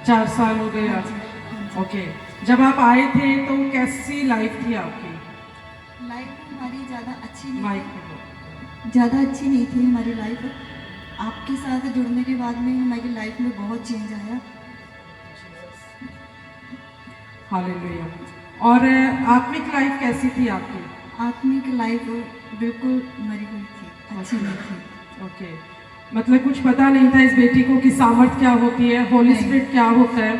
4 साल हो गए आप? ओके। जब आप आए थे तो कैसी लाइफ थी आपकी? लाइफ हमारी ज़्यादा अच्छी माइक नहीं पे थी, ज़्यादा अच्छी नहीं थी हमारी लाइफ। आपके साथ जुड़ने के बाद में हमारी लाइफ में बहुत चेंज आया। हालेलुया। और आत्मिक लाइफ कैसी थी आपकी? आत्मिक लाइफ बिल्कुल मरी हुई थी, अच्छी नहीं थी। ओके। मतलब कुछ पता नहीं था इस बेटी को कि सामर्थ क्या होती है, होली नहीं। स्पिरिट क्या होता है,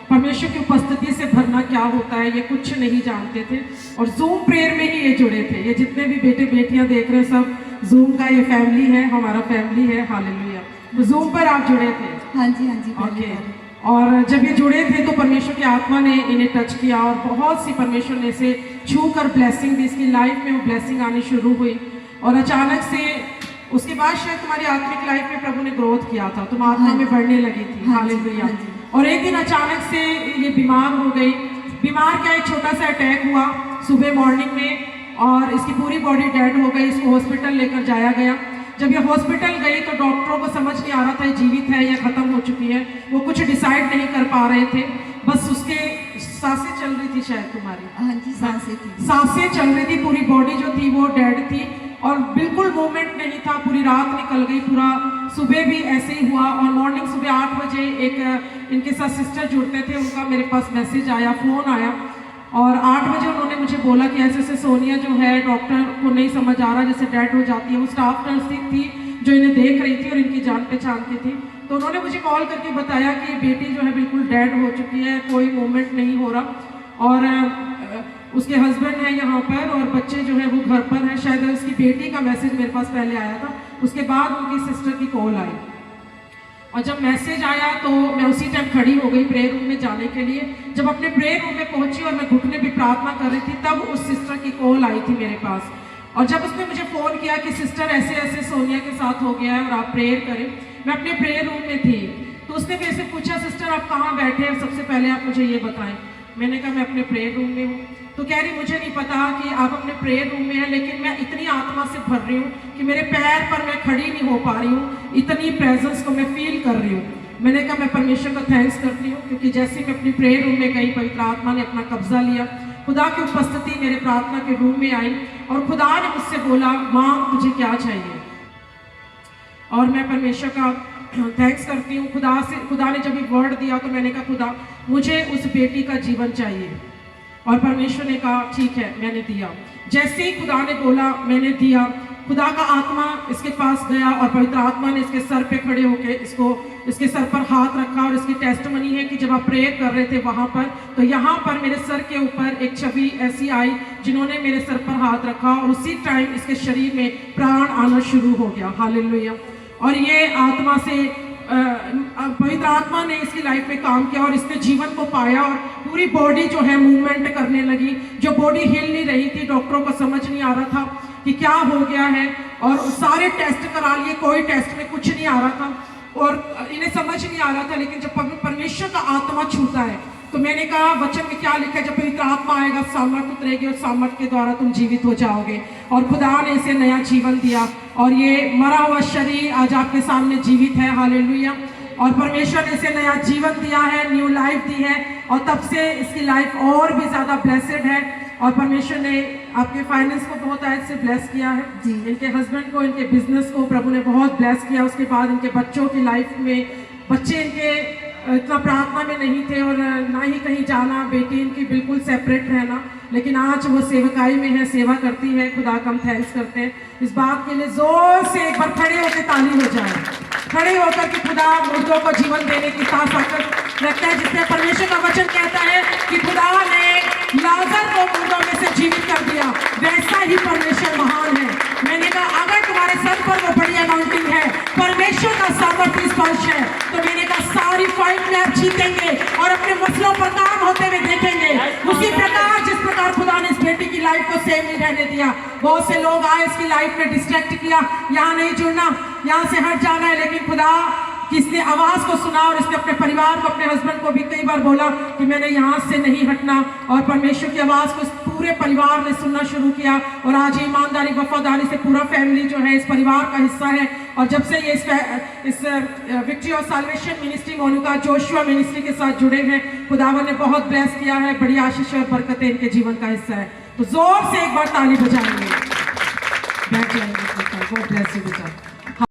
परमेश्वर की उपस्थिति से भरना क्या होता है, ये कुछ नहीं जानते थे। और जूम प्रेयर में ही ये जुड़े थे। ये जितने भी बेटे बेटियां देख रहे हैं सब जूम का ये फैमिली है, हमारा फैमिली है। हालेलुया। तो जूम पर आप जुड़े थे? हाँ जी, हाँ जी, पहली ओके। बार। और जब ये जुड़े थे तो परमेश्वर की आत्मा ने इन्हें टच किया और बहुत सी परमेश्वर ने इसे छू कर ब्लेसिंग दी। इसकी लाइफ में वो ब्लेसिंग आनी शुरू हुई और अचानक से उसके बाद शायद तुम्हारी आत्मिक लाइफ में प्रभु ने ग्रोथ किया था, तुम आत्मा में बढ़ने लगी थी। हाँ जी, हालेलुया। हाँ जी। और एक दिन अचानक से ये बीमार हो गई। बीमार क्या, एक छोटा सा अटैक हुआ सुबह मॉर्निंग में और इसकी पूरी बॉडी डेड हो गई। इसको हॉस्पिटल लेकर जाया गया। जब ये हॉस्पिटल गई तो डॉक्टरों को समझ नहीं आ रहा था ये जीवित है या खत्म हो चुकी है। वो कुछ डिसाइड नहीं कर पा रहे थे। बस उसके सांसें चल रही थी शायद तुम्हारी। हाँ जी, सांसें थी। सांसें चल रही थी, पूरी बॉडी जो थी वो डेड थी और बिल्कुल मूवमेंट नहीं था। पूरी रात निकल गई, पूरा सुबह भी ऐसे ही हुआ। और मॉर्निंग सुबह 8 बजे एक इनके साथ सिस्टर जुड़ते थे, उनका मेरे पास मैसेज आया, फ़ोन आया और 8 बजे उन्होंने मुझे बोला कि ऐसे ऐसे सोनिया जो है डॉक्टर को नहीं समझ आ रहा, जैसे डेड हो जाती है। वो स्टाफ नर्स थी जो इन्हें देख रही थी और इनकी जान पहचान की थी। तो उन्होंने मुझे कॉल करके बताया कि बेटी जो है बिल्कुल डेड हो चुकी है, कोई मूवमेंट नहीं हो रहा और उसके हस्बैंड है यहाँ पर और बच्चे जो है वो घर पर हैं। शायद उसकी बेटी का मैसेज मेरे पास पहले आया था, उसके बाद उनकी सिस्टर की कॉल आई और जब मैसेज आया तो मैं उसी टाइम खड़ी हो गई प्रेयर रूम में जाने के लिए। जब अपने प्रेयर रूम में पहुंची और मैं घुटने भी प्रार्थना कर रही थी तब उस सिस्टर की कॉल आई थी मेरे पास। और जब उसने मुझे फ़ोन किया कि सिस्टर ऐसे ऐसे सोनिया के साथ हो गया है और आप प्रेयर करें, मैं अपने प्रेयर रूम में थी। तो उसने मेरे से पूछा सिस्टर आप कहाँ बैठे हैं, सबसे पहले आप मुझे ये बताएं। मैंने कहा मैं अपने प्रेयर रूम में हूँ। तो कह रही मुझे नहीं पता कि आप अपने प्रेयर रूम में हैं, लेकिन मैं इतनी आत्मा से भर रही हूँ कि मेरे पैर पर मैं खड़ी नहीं हो पा रही हूँ, इतनी प्रेजेंस को मैं फील कर रही हूँ। मैंने कहा मैं परमेश्वर का थैंक्स करती हूँ क्योंकि जैसे ही मैं अपनी प्रेयर रूम में गई पवित्र आत्मा ने अपना कब्जा लिया। खुदा की उपस्थिति मेरे प्रार्थना के रूम में आई और खुदा ने मुझसे बोला माँ तुझे क्या चाहिए। और मैं परमेश्वर का थैंक्स करती हूँ। खुदा ने जब ये वर्ड दिया तो मैंने कहा खुदा मुझे उस बेटी का जीवन चाहिए और परमेश्वर ने कहा ठीक है, मैंने दिया। जैसे ही खुदा ने बोला मैंने दिया। खुदा का आत्मा इसके पास गया और पवित्र आत्मा ने इसके सर पे खड़े होकर इसके सर पर हाथ रखा और इसकी टेस्टमनी है कि जब आप प्रेयर कर रहे थे वहाँ पर तो यहाँ पर मेरे सर के ऊपर एक छवि ऐसी आई जिन्होंने मेरे सर पर हाथ रखा और उसी टाइम इसके शरीर में प्राण आना शुरू हो गया। हालेलुया। और ये आत्मा से पवित्र आत्मा ने इसकी लाइफ में काम किया और इसने जीवन को पाया और पूरी बॉडी जो है मूवमेंट करने लगी। जो बॉडी हिल नहीं रही थी, डॉक्टरों को समझ नहीं आ रहा था कि क्या हो गया है और सारे टेस्ट करा लिए, कोई टेस्ट में कुछ नहीं आ रहा था और इन्हें समझ नहीं आ रहा था। लेकिन जब परमेश्वर का आत्मा छूता है तो मैंने कहा वचन में क्या लिखा है, जब पवित्र आत्मा आएगा सामर्थ उतरेगी और सामर्थ के द्वारा तुम जीवित हो जाओगे। और खुदा ने इसे नया जीवन दिया और ये मरा हुआ शरीर आज आपके सामने जीवित है। हालेलुया। और परमेश्वर ने इसे नया जीवन दिया है, न्यू लाइफ दी है और तब से इसकी लाइफ और भी ज़्यादा ब्लेसेड है। और परमेश्वर ने आपके फाइनेंस को बहुत आज से ब्लेस किया है जी। इनके हस्बैंड को, इनके बिजनेस को प्रभु ने बहुत ब्लेस किया। उसके बाद इनके बच्चों की लाइफ में, बच्चे इनके इतना प्रार्थना में नहीं थे और ना ही कहीं जाना, बेटी इनकी बिल्कुल सेपरेट रहना, लेकिन आज वो सेवकाई में है, सेवा करती है। खुदा का हम थैंक्स करते हैं। इस बात के लिए जोर से एक बार खड़े होकर ताली हो जाए, खड़े होकर कि खुदा मुर्दों को जीवन देने की ताकत रखता है। जिससे परमेश्वर का वचन कहता है कि खुदा ने लाजर को मुर्दों में से जीवित कर दिया, वैसा ही परमेश्वर महान है। मैंने कहा अगर तुम्हारे सर पर वो बड़ी अनाउंटिंग है, परमेश्वर का सामर्थ्य स्पर्श है, तो मैंने कहा सारी फाइट में आप जीतेंगे और अपने मसलों पर काम होते हुए देखेंगे। उसी प्रकार जिस प्रकार खुदा ने इस बेटी की लाइफ को सेव नहीं रहने दिया। बहुत से लोग आए इसकी लाइफ में डिस्ट्रैक्ट किया, यहाँ नहीं जुड़ना, यहाँ से हट जाना है, लेकिन खुदा कि इसने आवाज़ को सुना और इसने अपने परिवार को, अपने हस्बैंड को भी कई बार बोला कि मैंने यहाँ से नहीं हटना, और परमेश्वर की आवाज़ को इस पूरे परिवार ने सुनना शुरू किया। और आज ये ईमानदारी वफादारी से पूरा फैमिली जो है इस परिवार का हिस्सा है। और जब से ये इस विक्ट्री और साल्वेशन मिनिस्ट्री मोनुका जोशुआ मिनिस्ट्री के साथ जुड़े हैं, खुदावन ने बहुत ब्लेस किया है, बड़ी आशीष और बरकतें इनके जीवन का हिस्सा है। तो जोर से एक बार ताली बजाएंगे, बैठ जाएंगे। गॉड ब्लेस यू बेटा।